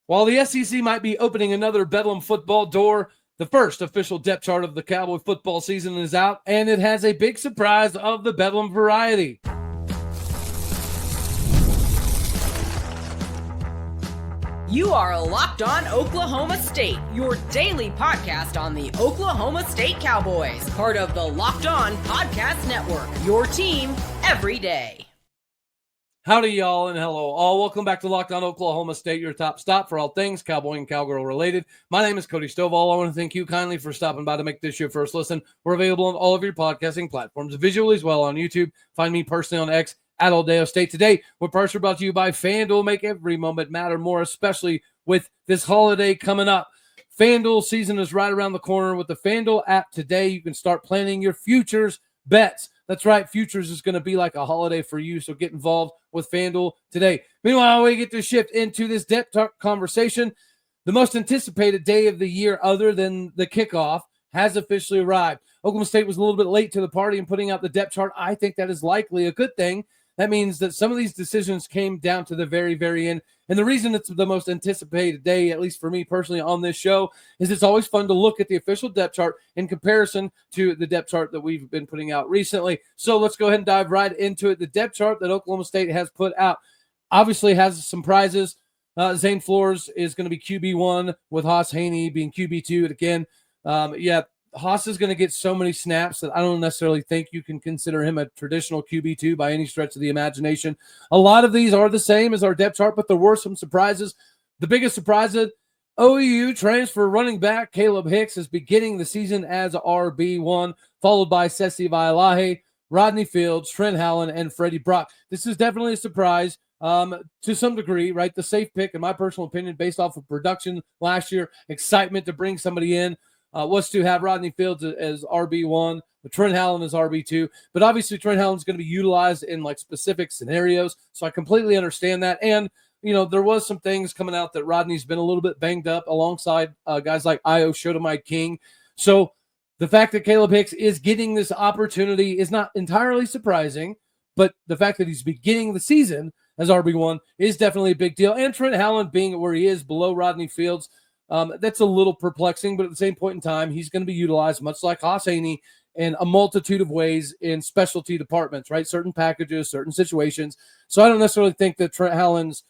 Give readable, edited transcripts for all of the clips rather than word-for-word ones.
While the SEC might be opening another Bedlam football door, the first official depth chart of the Cowboy football season is out, and it has a big surprise of the Bedlam variety. You are Locked On Oklahoma State, your daily podcast on the Oklahoma State Cowboys, part of the Locked On Podcast Network, your team every day. Howdy, y'all, and hello all. Welcome back to Locked On Oklahoma State, your top stop for all things Cowboy and Cowgirl related. My name is Cody Stovall. I want to thank you kindly for stopping by to make this your first listen. We're available on all of your podcasting platforms, visually as well on YouTube. Find me personally on X at Oldeo State. Today, we're partially brought to you by FanDuel. Make every moment matter more, especially with this holiday coming up. FanDuel season is right around the corner. With the FanDuel app today, you can start planning your futures bets. That's right, futures is going to be like a holiday for you, so get involved with FanDuel today. Meanwhile, we get to shift into this depth chart conversation. The most anticipated day of the year, other than the kickoff, has officially arrived. Oklahoma State was a little bit late to the party in putting out the depth chart. I think that is likely a good thing. That means that some of these decisions came down to the very, very end. And the reason it's the most anticipated day, at least for me personally on this show, is it's always fun to look at the official depth chart in comparison to the depth chart that we've been putting out recently. So let's go ahead and dive right into it. The depth chart that Oklahoma State has put out obviously has some prizes. Zane Flores is going to be QB1 with Haas Haney being QB2. And again, Haas is going to get so many snaps that I don't necessarily think you can consider him a traditional QB2 by any stretch of the imagination. A lot of these are the same as our depth chart, but there were some surprises. The biggest surprise is OU transfer running back Kalib Hicks is beginning the season as RB1, followed by Sesi Vailahe, Rodney Fields, Trent Hallen, and Freddie Brock. This is definitely a surprise to some degree, right? The safe pick, in my personal opinion, based off of production last year, excitement to bring somebody in. Was to have Rodney Fields as RB1, but Trent Hallen as RB2. But obviously, Trent Hallen is going to be utilized in like specific scenarios, so I completely understand that. And there was some things coming out that Rodney's been a little bit banged up alongside guys like Io Shotomai King. So the fact that Kalib Hicks is getting this opportunity is not entirely surprising, but the fact that he's beginning the season as RB1 is definitely a big deal. And Trent Hallen being where he is below Rodney Fields, that's a little perplexing, but at the same point in time, he's going to be utilized much like Haas Haney in a multitude of ways in specialty departments, right? Certain packages, certain situations. So I don't necessarily think that Trent Hallen's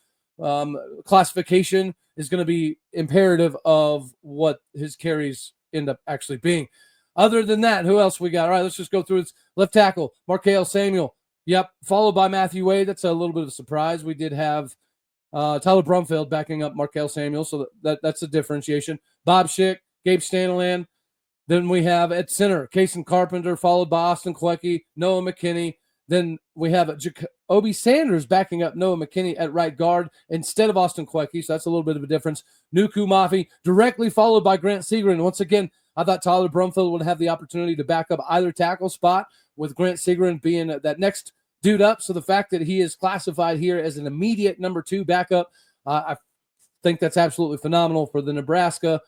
classification is going to be imperative of what his carries end up actually being. Other than that, who else we got? All right, let's just go through this. Left tackle, Markel Samuel. Yep, followed by Matthew Wade. That's a little bit of a surprise. We did have Tyler Brumfield backing up Markel Samuel, so that's a differentiation. Bob Schick, Gabe Staniland. Then we have at center, Kason Carpenter, followed by Austin Klecki, Noah McKinney. Then we have Jacoby Sanders backing up Noah McKinney at right guard instead of Austin Klecki, so that's a little bit of a difference. Nuku Mafi, directly followed by Grant Segrin. Once again, I thought Tyler Brumfield would have the opportunity to back up either tackle spot, with Grant Segrin being that next dude up. So the fact that he is classified here as an immediate number 2 backup, I think that's absolutely phenomenal for the Nebraska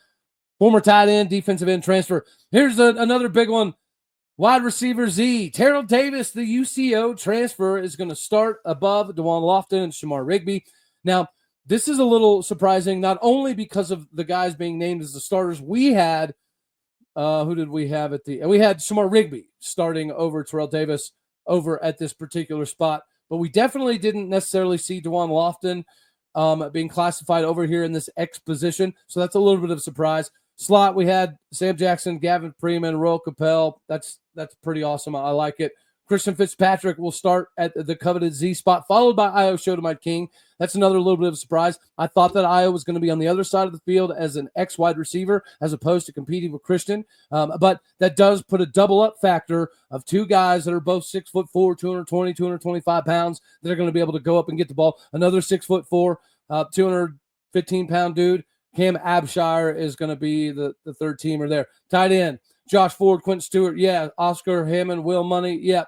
former tight end, defensive end transfer. Here's another big one. Wide receiver Z, Terrill Davis, the UCO transfer, is going to start above DeJuan Lofton and Shamar Rigby. Now, this is a little surprising, not only because of the guys being named as the starters. We had, who did we have we had Shamar Rigby starting over Terrill Davis over at this particular spot, but we definitely didn't necessarily see DeJuan Lofton being classified over here in this X position, so that's a little bit of a surprise. Slot, we had Sam Jackson, Gavin Freeman, Royal Capel. That's pretty awesome. I like it. Christian Fitzpatrick will start at the coveted Z spot, followed by Io Shotomai King. That's another little bit of a surprise. I thought that Io was going to be on the other side of the field as an X wide receiver as opposed to competing with Christian. But that does put a double up factor of 2 guys that are both 6'4", 220, 225 pounds that are going to be able to go up and get the ball. Another 6'4", 215-pound dude. Cam Abshire is going to be the third teamer there. Tight end, Josh Ford, Quentin Stewart. Yeah, Oscar Hammond, Will Money. Yep.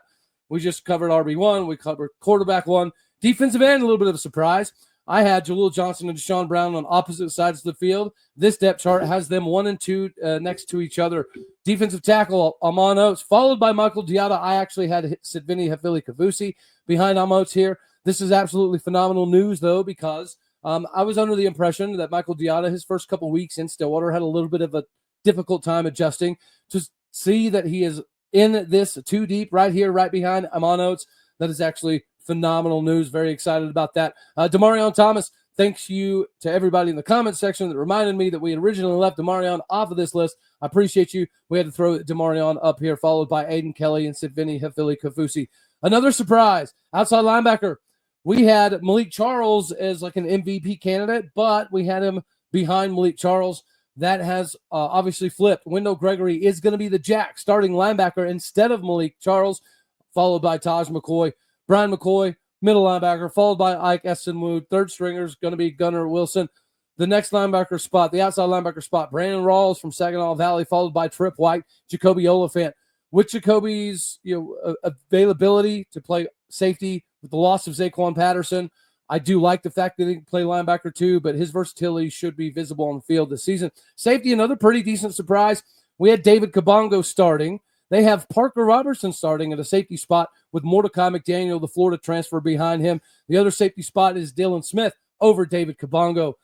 We just covered RB1. We covered quarterback 1. Defensive end, a little bit of a surprise. I had Jaleel Johnson and Deshaun Brown on opposite sides of the field. This depth chart has them 1 and 2 next to each other. Defensive tackle, Amon Oates, followed by Michael Diata. I actually had Sidvini Hafili Kavusi behind Amon Oates here. This is absolutely phenomenal news, though, because I was under the impression that Michael Diotta, his first couple weeks in Stillwater, had a little bit of a difficult time adjusting. To see that he is in this too deep right here, right behind Amon Oates, that is actually phenomenal news. Very excited about that. Demarion Thomas, thanks you to everybody in the comment section that reminded me that we had originally left Demarion off of this list. I appreciate you. We had to throw Demarion up here, followed by Aiden Kelly and Sidvini Hefili Kafusi. Another surprise, outside linebacker. We had Malik Charles as like an MVP candidate, but we had him behind Malik Charles. That has obviously flipped. Wendell Gregory is going to be the Jack starting linebacker instead of Malik Charles, followed by Taj McCoy. Brian McCoy, middle linebacker, followed by Ike Estenwood. Third stringer is going to be Gunnar Wilson. The next linebacker spot, the outside linebacker spot, Brandon Rawls from Saginaw Valley, followed by Trip White, Jacoby Oliphant. With Jacoby's availability to play safety with the loss of Zaquan Patterson, I do like the fact that he can play linebacker too, but his versatility should be visible on the field this season. Safety, another pretty decent surprise. We had David Kabongo starting. They have Parker Robertson starting at a safety spot with Mordecai McDaniel, the Florida transfer, behind him. The other safety spot is Dylan Smith over David Kabongo.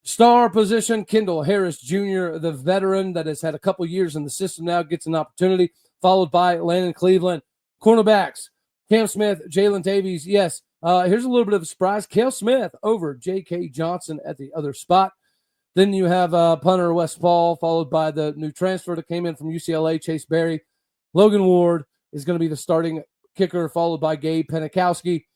Star position, Kendall Harris Jr., the veteran that has had a couple years in the system now, gets an opportunity, followed by Landon Cleveland. Cornerbacks, Cam Smith, Jalen Davies. Yes, here's a little bit of a surprise. Cale Smith over J.K. Johnson at the other spot. Then you have punter Wes Paul, followed by the new transfer that came in from UCLA, Chase Berry. Logan Ward is going to be the starting kicker, followed by Gabe Penikowski.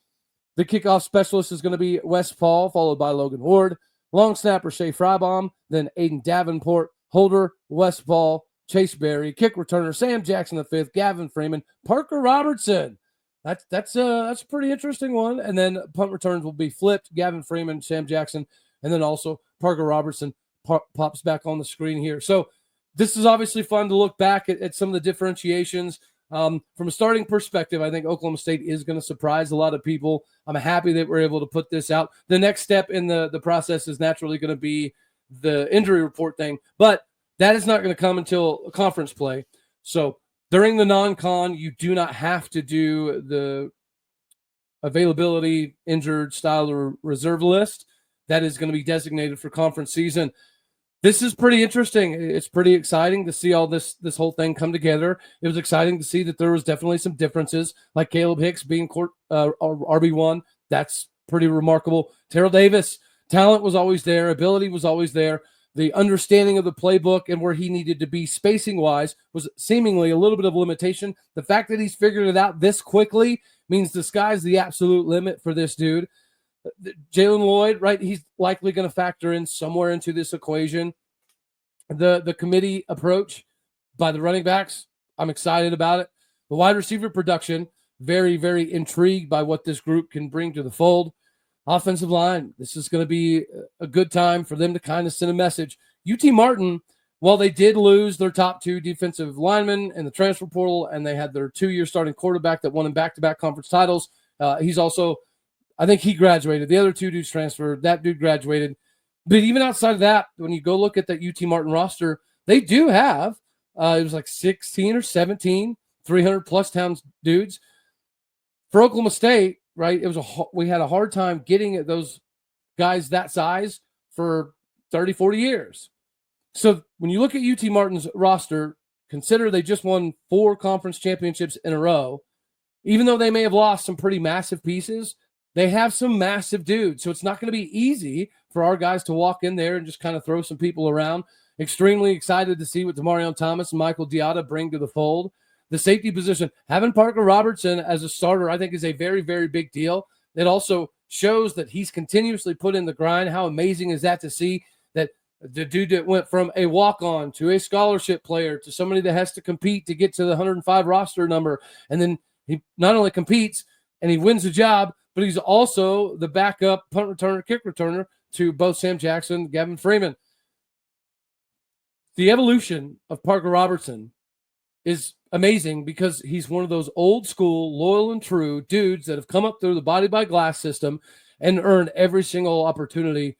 The kickoff specialist is going to be Wes Paul, followed by Logan Ward. Long snapper Shea Frybaum, then Aiden Davenport, holder Wes Paul, Chase Berry, kick returner Sam Jackson V, Gavin Freeman, Parker Robertson. That's a pretty interesting one. And then punt returns will be flipped. Gavin Freeman, Sam Jackson, and then also Parker Robertson pops back on the screen here. So this is obviously fun to look back at some of the differentiations. From a starting perspective, I think Oklahoma State is going to surprise a lot of people. I'm happy that we're able to put this out. The next step in the process is naturally going to be the injury report thing, but that is not going to come until conference play. So during the non-con, you do not have to do the availability, injured, style, or reserve list. That is going to be designated for conference season. This is pretty interesting. It's pretty exciting to see all this whole thing come together. It was exciting to see that there was definitely some differences, like Kalib Hicks being RB1. That's pretty remarkable. Terrill Davis, talent was always there. Ability was always there. The understanding of the playbook and where he needed to be spacing-wise was seemingly a little bit of limitation. The fact that he's figured it out this quickly means the sky's the absolute limit for this dude. Jalen Lloyd, right, he's likely going to factor in somewhere into this equation. The committee approach by the running backs, I'm excited about it. The wide receiver production, very, very intrigued by what this group can bring to the fold. Offensive line, this is going to be a good time for them to kind of send a message. UT Martin, while they did lose their top two defensive linemen in the transfer portal, and they had their 2-year starting quarterback that won them back-to-back conference titles, he's also, I think he graduated. The other two dudes transferred. That dude graduated. But even outside of that, when you go look at that UT Martin roster, they do have, it was like 16 or 17, 300-plus pounds dudes. For Oklahoma State, right, we had a hard time getting at those guys that size for 30, 40 years. So when you look at UT Martin's roster, consider they just won 4 conference championships in a row. Even though they may have lost some pretty massive pieces, they have some massive dudes. So it's not going to be easy for our guys to walk in there and just kind of throw some people around. Extremely excited to see what Demarion Thomas and Michael Diotta bring to the fold. The safety position, having Parker Robertson as a starter, I think is a very, very big deal. It also shows that he's continuously put in the grind. How amazing is that to see that the dude that went from a walk-on to a scholarship player to somebody that has to compete to get to the 105 roster number. And then he not only competes and he wins the job, but he's also the backup punt returner, kick returner to both Sam Jackson and Gavin Freeman. The evolution of Parker Robertson is amazing because he's one of those old school, loyal and true dudes that have come up through the body by glass system and earned every single opportunity.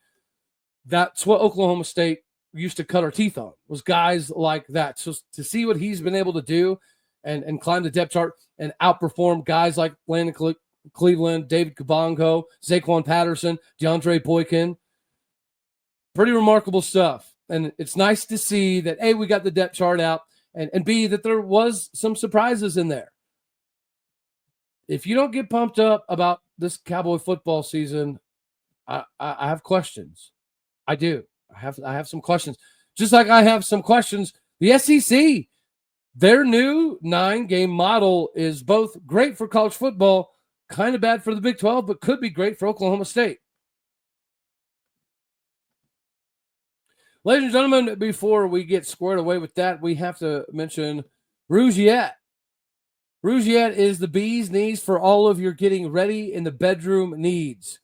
That's what Oklahoma State used to cut our teeth on, was guys like that. So to see what he's been able to do and climb the depth chart and outperform guys like Landon Cleveland, David Kabongo, Zaquan Patterson, DeAndre Boykin. Pretty remarkable stuff. And it's nice to see that, A, we got the depth chart out, and B, that there was some surprises in there. If you don't get pumped up about this Cowboy football season, I have questions. I do. I have some questions. Just like I have some questions. The SEC, their new 9-game model is both great for college football, kind of bad for the Big 12, but could be great for Oklahoma State. Ladies and gentlemen, before we get squared away with that, we have to mention Rugiet. Rugiet is the bee's knees for all of your getting ready in the bedroom needs.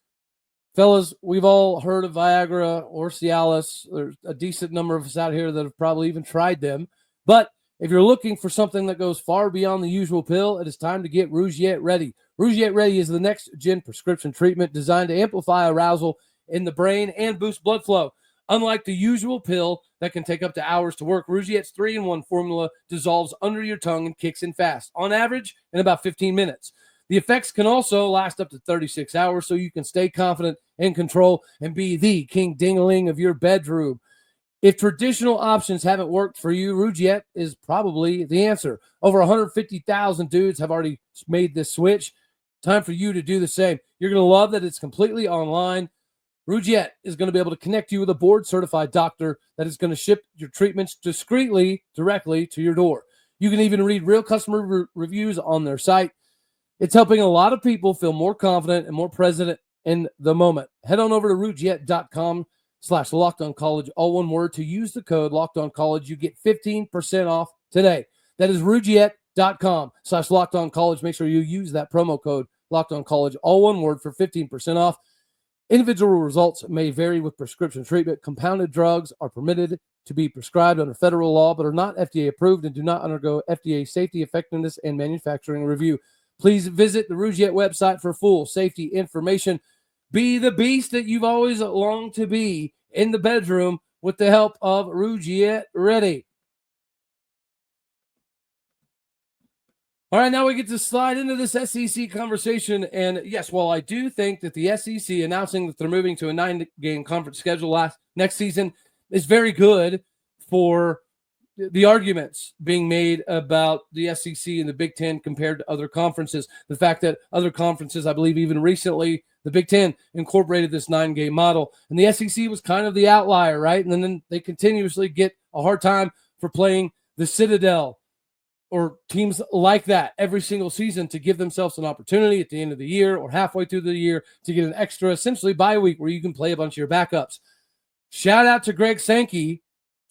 Fellas, we've all heard of Viagra or Cialis. There's a decent number of us out here that have probably even tried them. But if you're looking for something that goes far beyond the usual pill, it is time to get Rugiet Ready. Rugiet Ready is the next-gen prescription treatment designed to amplify arousal in the brain and boost blood flow. Unlike the usual pill that can take up to hours to work, Rugiet's 3-in-1 formula dissolves under your tongue and kicks in fast, on average in about 15 minutes. The effects can also last up to 36 hours, so you can stay confident, in control, and be the king ding-a-ling of your bedroom. If traditional options haven't worked for you, Rugiet is probably the answer. Over 150,000 dudes have already made this switch. Time for you to do the same. You're going to love that it's completely online. Rugiet is going to be able to connect you with a board-certified doctor that is going to ship your treatments discreetly, directly to your door. You can even read real customer reviews on their site. It's helping a lot of people feel more confident and more present in the moment. Head on over to Rugiet.com/LockedOnCollege, all one word. To use the code LockedOnCollege, you get 15% off today. That is Rugiet.com/LockedOnCollege. Make sure you use that promo code LockedOnCollege, all one word, for 15% off. Individual results may vary with prescription treatment. Compounded drugs are permitted to be prescribed under federal law, but are not FDA approved and do not undergo FDA safety, effectiveness, and manufacturing review. Please visit the Rugiet website for full safety information. Be the beast that you've always longed to be in the bedroom with the help of Rugiet Ready. All right, now we get to slide into this SEC conversation. And yes, while I do think that the SEC announcing that they're moving to a 9-game conference schedule next season is very good for the arguments being made about the SEC and the Big Ten compared to other conferences. The fact that other conferences, I believe even recently, the Big Ten incorporated this 9-game model. And the SEC was kind of the outlier, right? And then they continuously get a hard time for playing the Citadel or teams like that every single season to give themselves an opportunity at the end of the year or halfway through the year to get an extra, essentially, bye week where you can play a bunch of your backups. Shout out to Greg Sankey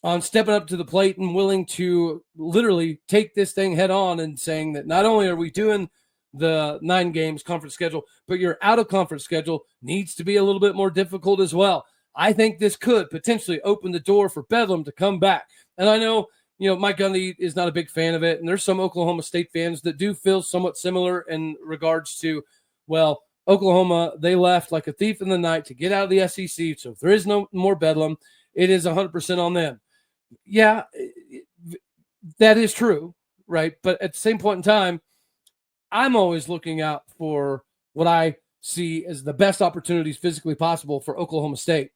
on stepping up to the plate and willing to literally take this thing head on and saying that not only are we doing the 9 games conference schedule, but your out-of-conference schedule needs to be a little bit more difficult as well. I think this could potentially open the door for Bedlam to come back. And I know, Mike Gundy is not a big fan of it, and there's some Oklahoma State fans that do feel somewhat similar in regards to, well, Oklahoma, they left like a thief in the night to get out of the SEC, so if there is no more Bedlam, it is 100% on them. Yeah, that is true, right? But at the same point in time, I'm always looking out for what I see as the best opportunities physically possible for Oklahoma State.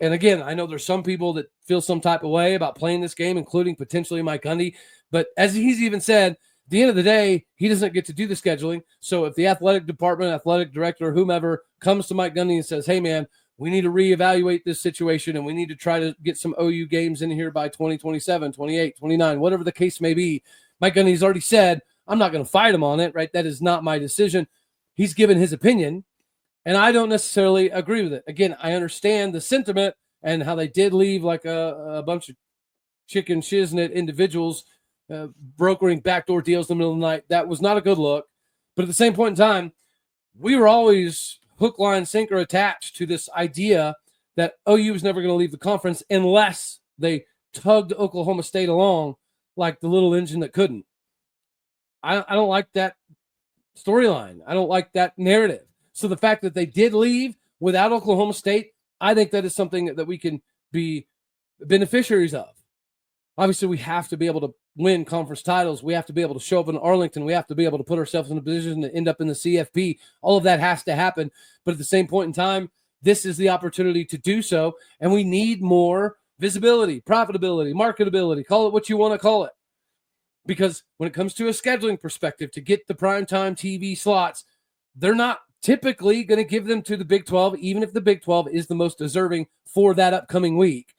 And again, I know there's some people that feel some type of way about playing this game, including potentially Mike Gundy. But as he's even said, at the end of the day, he doesn't get to do the scheduling. So if the athletic department, athletic director, whomever comes to Mike Gundy and says, hey, man, we need to reevaluate this situation and we need to try to get some OU games in here by 2027, 28, 29, whatever the case may be. Mike Gundy's already said, I'm not going to fight him on it, right? That is not my decision. He's given his opinion, and I don't necessarily agree with it. Again, I understand the sentiment and how they did leave like a bunch of chicken shiznit individuals brokering backdoor deals in the middle of the night. That was not a good look. But at the same point in time, we were always hook, line, sinker attached to this idea that OU was never going to leave the conference unless they tugged Oklahoma State along like the little engine that couldn't. I don't like that storyline. I don't like that narrative. So the fact that they did leave without Oklahoma State, I think that is something that we can be beneficiaries of. Obviously, we have to be able to win conference titles. We have to be able to show up in Arlington. We have to be able to put ourselves in a position to end up in the CFP. All of that has to happen. But at the same point in time, this is the opportunity to do so. And we need more visibility, profitability, marketability, call it what you want to call it. Because when it comes to a scheduling perspective, to get the primetime TV slots, they're not typically going to give them to the Big 12, even if the Big 12 is the most deserving for that upcoming week.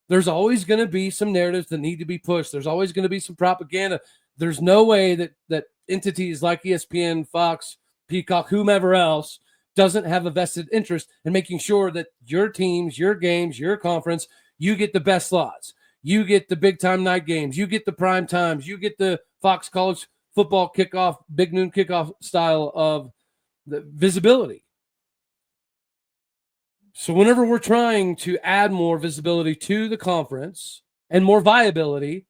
There's always going to be some narratives that need to be pushed. There's always going to be some propaganda. There's no way that entities like ESPN, Fox, Peacock, whomever else doesn't have a vested interest in making sure that your teams, your games, your conference, you get the best slots. You get the big time night games. You get the prime times. You get the Fox College football kickoff, big noon kickoff style of the visibility. So whenever we're trying to add more visibility to the conference and more viability,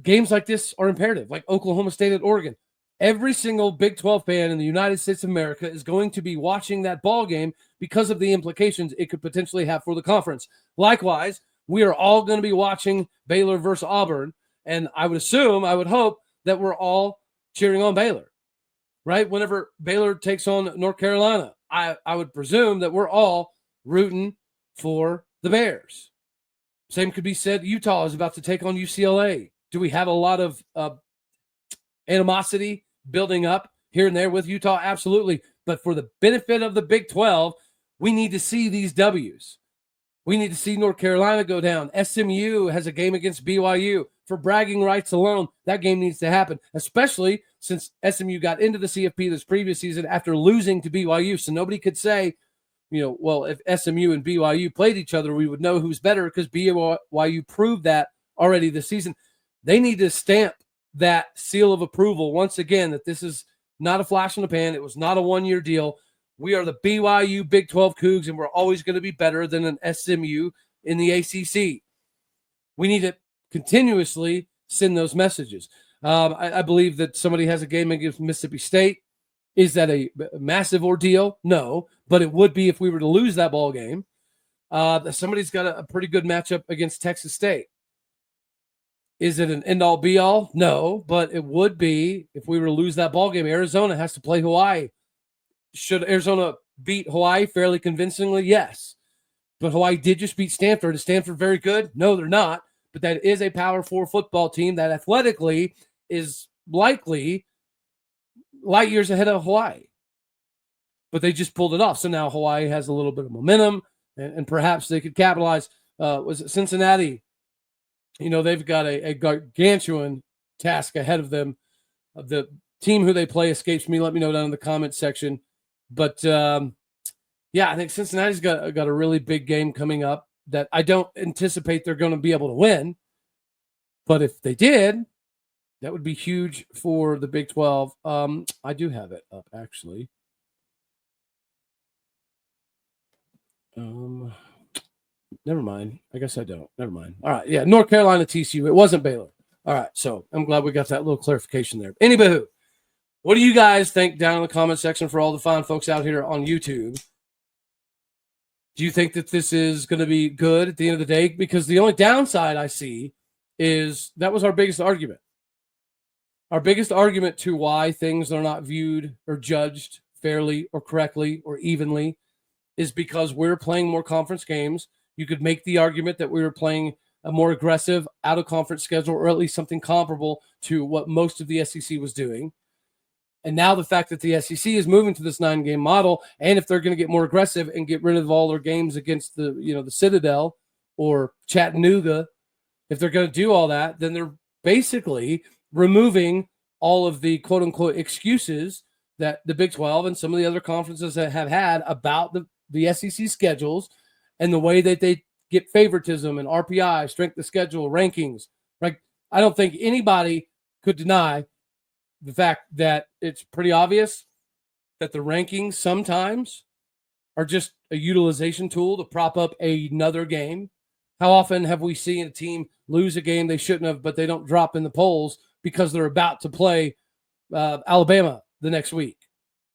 games like this are imperative, like Oklahoma State at Oregon. Every single Big 12 fan in the United States of America is going to be watching that ball game because of the implications it could potentially have for the conference. Likewise, we are all going to be watching Baylor versus Auburn, and I would hope that we're all cheering on Baylor, right? Whenever Baylor takes on North Carolina, I would presume that we're all rooting for the Bears. Same could be said. Utah is about to take on UCLA. Do we have a lot of animosity building up here and there with Utah? Absolutely. But for the benefit of the Big 12, we need to see these W's. We need to see North Carolina go down. SMU has a game against BYU. For bragging rights alone, that game needs to happen, especially since SMU got into the CFP this previous season after losing to BYU. So nobody could say, well, if SMU and BYU played each other, we would know who's better because BYU proved that already this season. They need to stamp that seal of approval once again, that this is not a flash in the pan. It was not a one-year deal. We are the BYU Big 12 Cougs, and we're always going to be better than an SMU in the ACC. We need to continuously send those messages. I believe that somebody has a game against Mississippi State. Is that a massive ordeal? No, but it would be if we were to lose that ball game. Somebody's got a pretty good matchup against Texas State. Is it an end-all, be-all? No, but it would be if we were to lose that ball game. Arizona has to play Hawaii. Should Arizona beat Hawaii fairly convincingly? Yes. But Hawaii did just beat Stanford. Is Stanford very good? No, they're not. But that is a Power 4 football team that athletically is likely light years ahead of Hawaii. But they just pulled it off. So now Hawaii has a little bit of momentum, and perhaps they could capitalize. Was it Cincinnati? They've got a gargantuan task ahead of them. The team who they play escapes me. Let me know down in the comments section. But, I think Cincinnati's got a really big game coming up that I don't anticipate they're going to be able to win. But if they did, that would be huge for the Big 12. I do have it up, actually. Never mind. I guess I don't. Never mind. All right. Yeah, North Carolina, TCU. It wasn't Baylor. All right. So I'm glad we got that little clarification there. Anywho, what do you guys think down in the comment section for all the fine folks out here on YouTube? Do you think that this is going to be good at the end of the day? Because the only downside I see is that was our biggest argument. Our biggest argument to why things are not viewed or judged fairly or correctly or evenly is because we're playing more conference games. You could make the argument that we were playing a more aggressive out-of-conference schedule, or at least something comparable to what most of the SEC was doing. And now the fact that the SEC is moving to this 9-game model, and if they're going to get more aggressive and get rid of all their games against the Citadel or Chattanooga, if they're going to do all that, then they're basically removing all of the quote-unquote excuses that the Big 12 and some of the other conferences that have had about the SEC schedules and the way that they get favoritism and RPI, strength of schedule, rankings. Right? I don't think anybody could deny the fact that it's pretty obvious that the rankings sometimes are just a utilization tool to prop up another game. How often have we seen a team lose a game they shouldn't have, but they don't drop in the polls because they're about to play Alabama the next week,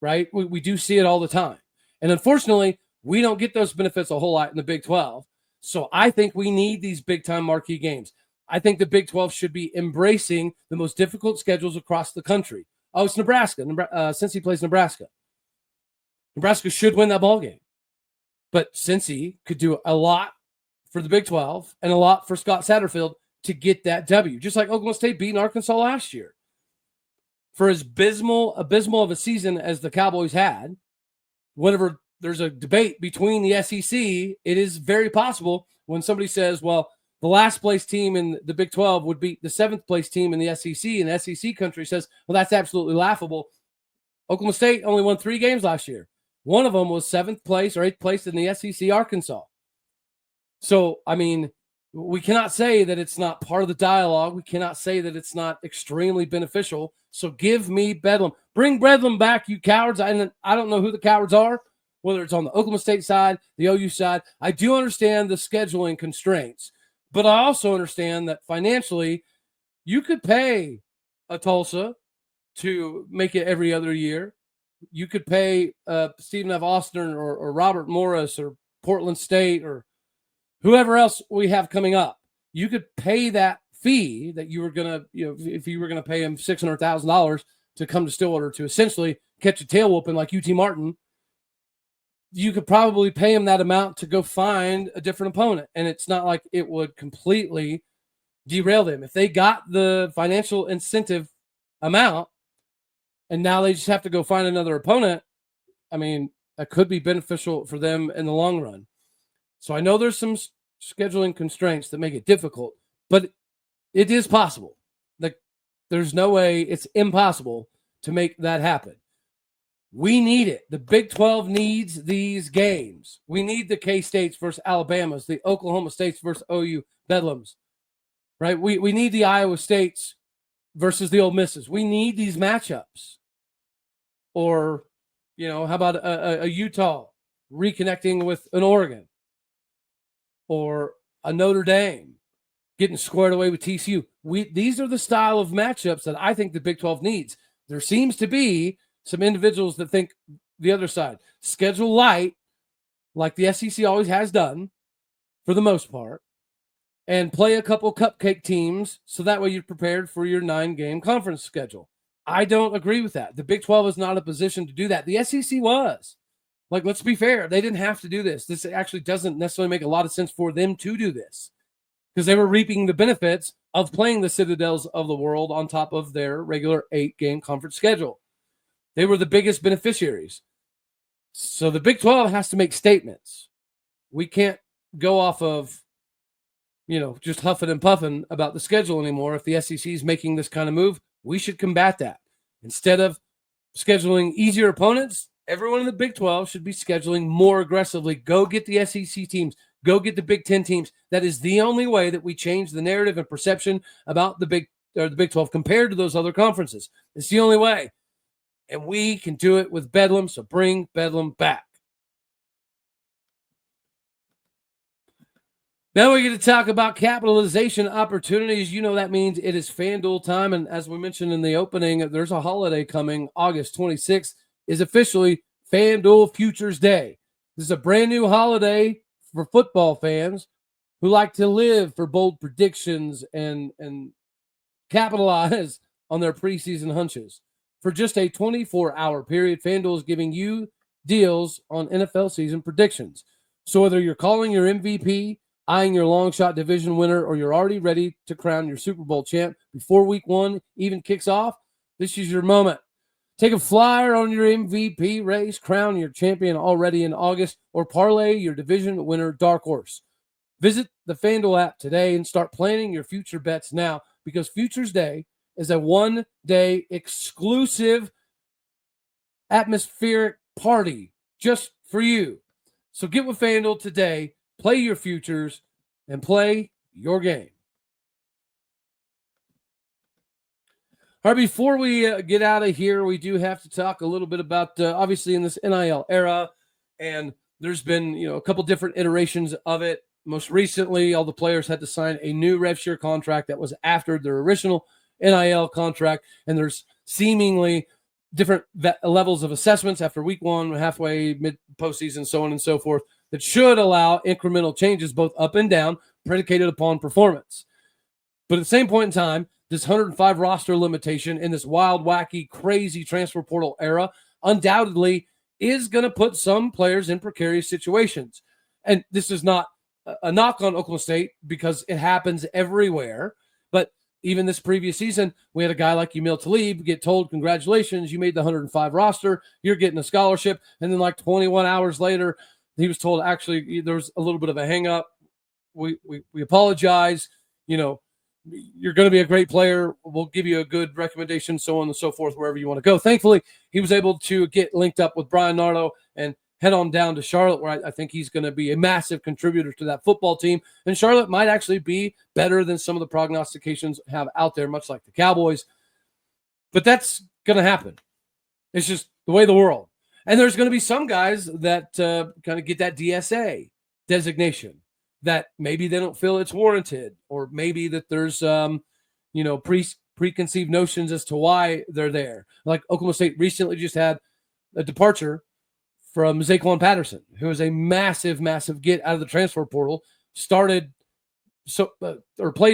right? We do see it all the time. And unfortunately, we don't get those benefits a whole lot in the Big 12. So I think we need these big-time marquee games. I think the Big 12 should be embracing the most difficult schedules across the country. Oh, it's Nebraska. Cincy plays Nebraska. Nebraska should win that ball game. But Cincy could do a lot for the Big 12 and a lot for Scott Satterfield to get that W, just like Oklahoma State beating Arkansas last year. For as abysmal of a season as the Cowboys had, whenever there's a debate between the SEC, it is very possible when somebody says, well, the last place team in the Big 12 would beat the 7th place team in the SEC, and the SEC country says, well, that's absolutely laughable. Oklahoma State only won 3 games last year. One of them was 7th place or 8th place in the SEC, Arkansas. So, I mean, we cannot say that it's not part of the dialogue. We cannot say that it's not extremely beneficial. So give me Bedlam. Bring Bedlam back, you cowards. I don't know who the cowards are, whether it's on the Oklahoma State side, the OU side. I do understand the scheduling constraints, but I also understand that financially you could pay a Tulsa to make it every other year. You could pay Stephen F. Austin or Robert Morris or Portland State or whoever else we have coming up. You could pay that fee that you were going to, if you were going to pay him $600,000 to come to Stillwater to essentially catch a tail whooping like UT Martin, you could probably pay him that amount to go find a different opponent. And it's not like it would completely derail them. If they got the financial incentive amount and now they just have to go find another opponent, I mean, that could be beneficial for them in the long run. So I know there's some scheduling constraints that make it difficult, but it is possible. Like, there's no way it's impossible to make that happen. We need it. The Big 12 needs these games. We need the K-States versus Alabamas, the Oklahoma States versus OU Bedlams, right? We need the Iowa States versus the Ole Misses. We need these matchups. Or, how about a Utah reconnecting with an Oregon? Or a Notre Dame getting squared away with TCU. These are the style of matchups that I think the Big 12 needs. There seems to be some individuals that think the other side. Schedule light, like the SEC always has done, for the most part, and play a couple cupcake teams so that way you're prepared for your 9-game conference schedule. I don't agree with that. The Big 12 is not in a position to do that. The SEC was. Like, let's be fair. They didn't have to do this. This actually doesn't necessarily make a lot of sense for them to do this because they were reaping the benefits of playing the Citadels of the world on top of their regular 8-game conference schedule. They were the biggest beneficiaries. So the Big 12 has to make statements. We can't go off of, just huffing and puffing about the schedule anymore. If the SEC is making this kind of move, we should combat that. Instead of scheduling easier opponents, everyone in the Big 12 should be scheduling more aggressively. Go get the SEC teams. Go get the Big 10 teams. That is the only way that we change the narrative and perception about the Big 12 compared to those other conferences. It's the only way. And we can do it with Bedlam, so bring Bedlam back. Now we get to talk about capitalization opportunities. That means it is FanDuel time. And as we mentioned in the opening, there's a holiday coming. August 26th is officially FanDuel Futures Day. This is a brand new holiday for football fans who like to live for bold predictions and capitalize on their preseason hunches. For just a 24-hour period, FanDuel is giving you deals on NFL season predictions. So whether you're calling your MVP, eyeing your long shot division winner, or you're already ready to crown your Super Bowl champ before week 1 even kicks off, this is your moment. Take a flyer on your MVP race, crown your champion already in August, or parlay your division winner dark horse. Visit the FanDuel app today and start planning your future bets now, because Futures Day is a one-day exclusive atmospheric party just for you. So get with FanDuel today, play your futures, and play your game. All right, before we get out of here, we do have to talk a little bit about, obviously, in this NIL era, and there's been, a couple different iterations of it. Most recently, all the players had to sign a new rev share contract that was after their original NIL contract, and there's seemingly different levels of assessments after week 1, halfway, mid postseason, so on and so forth, that should allow incremental changes both up and down, predicated upon performance. But at the same point in time, this 105 roster limitation in this wild, wacky, crazy transfer portal era undoubtedly is going to put some players in precarious situations. And this is not a knock on Oklahoma State because it happens everywhere. But even this previous season, we had a guy like Emil Talib get told, congratulations, you made the 105 roster, you're getting a scholarship. And then like 21 hours later, he was told, actually, there was a little bit of a hang up. We apologize. You know, you're going to be a great player. We'll give you a good recommendation, so on and so forth, wherever you want to go. Thankfully, he was able to get linked up with Brian Nardo and head on down to Charlotte, where I think he's going to be a massive contributor to that football team. And Charlotte might actually be better than some of the prognostications have out there, much like the Cowboys. But that's going to happen. It's just the way of the world. And there's going to be some guys that kind of get that DSA designation that maybe they don't feel it's warranted, or maybe that there's, preconceived notions as to why they're there. Like Oklahoma State recently just had a departure from Zaquan Patterson, who is a massive, massive get out of the transfer portal, played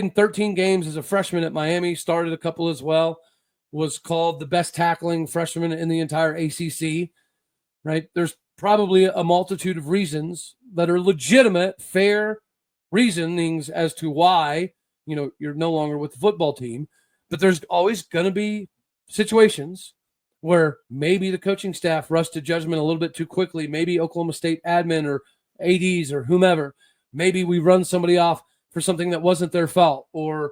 in 13 games as a freshman at Miami, started a couple as well, was called the best tackling freshman in the entire ACC, right? There's probably a multitude of reasons that are legitimate, fair reasonings as to why, you're no longer with the football team. But there's always going to be situations where maybe the coaching staff rushed to judgment a little bit too quickly. Maybe Oklahoma State admin or ADs or whomever, maybe we run somebody off for something that wasn't their fault, or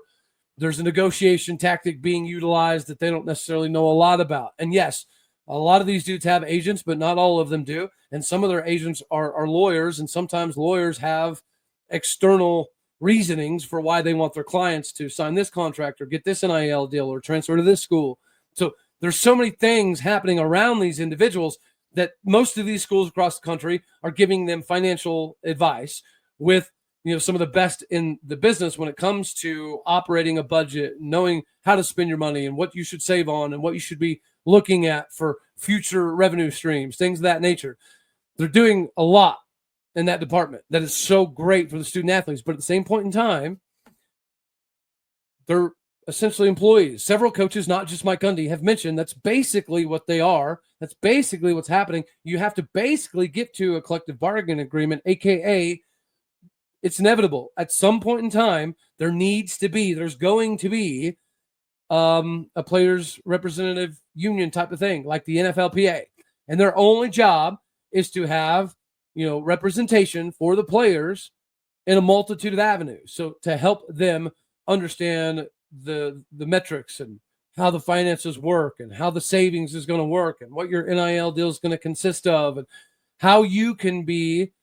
there's a negotiation tactic being utilized that they don't necessarily know a lot about. And yes, a lot of these dudes have agents, but not all of them do. And some of their agents are lawyers, and sometimes lawyers have external reasonings for why they want their clients to sign this contract or get this NIL deal or transfer to this school. So there's so many things happening around these individuals that most of these schools across the country are giving them financial advice with, some of the best in the business when it comes to operating a budget, knowing how to spend your money and what you should save on and what you should be looking at for future revenue streams, things of that nature. They're doing a lot in that department that is so great for the student athletes. But at the same point in time, they're essentially employees. Several coaches, not just Mike Gundy, have mentioned that's basically what they are. That's basically what's happening. You have to basically get to a collective bargaining agreement, AKA it's inevitable. At some point in time, there's going to be a players representative union type of thing, like the NFLPA. And their only job is to have, representation for the players in a multitude of avenues. So to help them understand the metrics and how the finances work and how the savings is going to work and what your NIL deal is going to consist of and how you can be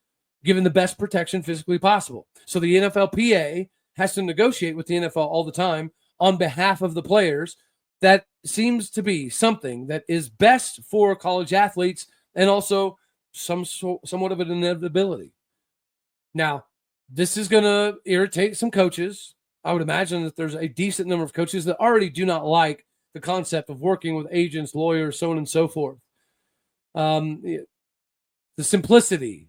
given the best protection physically possible. So the NFLPA has to negotiate with the NFL all the time on behalf of the players. That seems to be something that is best for college athletes and also somewhat of an inevitability. Now, this is going to irritate some coaches. I would imagine that there's a decent number of coaches that already do not like the concept of working with agents, lawyers, so on and so forth. The simplicity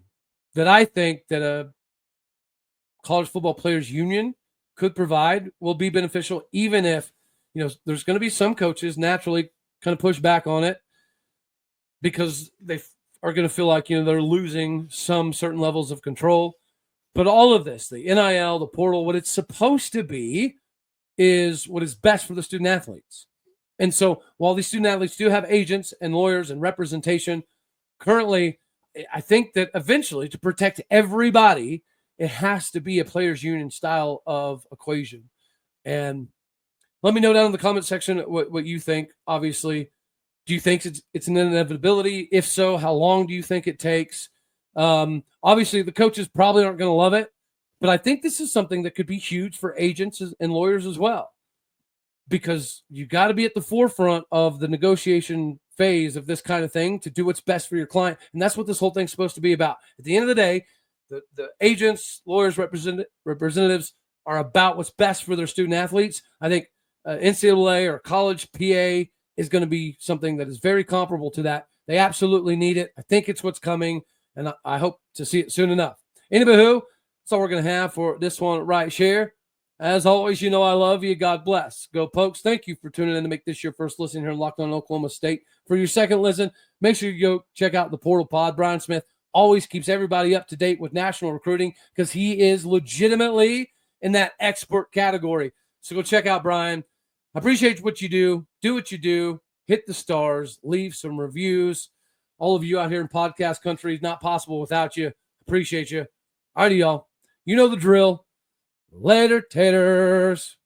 that I think that a college football players union could provide will be beneficial, even if, there's going to be some coaches naturally kind of push back on it because they are going to feel like, they're losing some certain levels of control. But all of this, the NIL, the portal, what it's supposed to be is what is best for the student athletes. And so while these student athletes do have agents and lawyers and representation, currently, I think that eventually to protect everybody, it has to be a players union style of equation. And let me know down in the comment section what you think. Obviously, do you think it's an inevitability? If so, how long do you think it takes? Obviously, the coaches probably aren't going to love it, but I think this is something that could be huge for agents and lawyers as well, because you got to be at the forefront of the negotiation phase of this kind of thing to do what's best for your client. And that's what this whole thing's supposed to be about. At the end of the day, the agents, lawyers, representatives are about what's best for their student athletes. I think NCAA or college PA is going to be something that is very comparable to that. They absolutely need it. I think it's what's coming, and I hope to see it soon enough. Anywho, that's all we're going to have for this one right here. As always, you know I love you. God bless. Go Pokes. Thank you for tuning in to make this your first listen here in Locked On Oklahoma State. For your second listen, make sure you go check out the Portal Pod. Brian Smith always keeps everybody up to date with national recruiting because he is legitimately in that expert category. So go check out Brian. I appreciate what you do. Do what you do. Hit the stars. Leave some reviews. All of you out here in podcast country, not possible without you. Appreciate you. All righty, y'all. You know the drill. Later, taters.